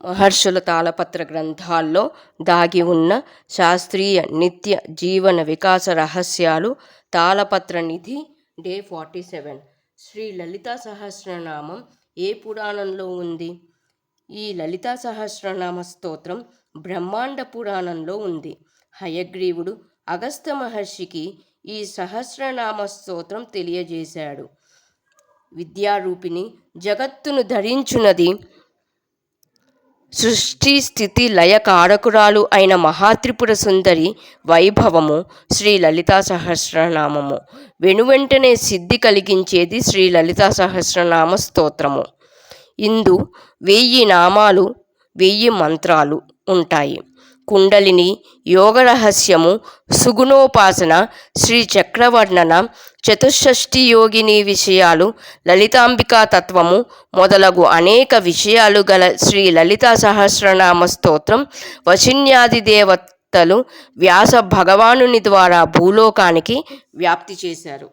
మహర్షుల తాళపత్ర గ్రంథాల్లో దాగి ఉన్న శాస్త్రీయ నిత్య జీవన వికాస రహస్యాలు. తాళపత్ర నిధి డే 47. శ్రీ లలితా సహస్రనామం ఏ పురాణంలో ఉంది? ఈ లలితా సహస్రనామ స్తోత్రం బ్రహ్మాండ పురాణంలో ఉంది. హయగ్రీవుడు అగస్త్య మహర్షికి ఈ సహస్రనామ స్తోత్రం తెలియజేశాడు. విద్యారూపిణి జగత్తును ధరించున్నది, సృష్టి స్థితి లయ కారకురాలు అయిన మహాత్రిపుర సుందరి వైభవము శ్రీ లలితా సహస్రనామము. వెనువెంటనే సిద్ధి కలిగించేది శ్రీ లలితా సహస్రనామ స్తోత్రము. ఇందు 1000 నామాలు, 1000 మంత్రాలు ఉంటాయి. కుండలిని, యోగ రహస్యము, సుగుణోపాసన, శ్రీ చక్రవర్ణన, చతుషష్ఠి యోగిని విషయాలు, లలితాంబికా తత్వము మొదలగు అనేక విషయాలు గల శ్రీ లలితా సహస్రనామ స్తోత్రం వశిన్యాది దేవతలు వ్యాస భగవానుని ద్వారా భూలోకానికి వ్యాప్తి చేశారు.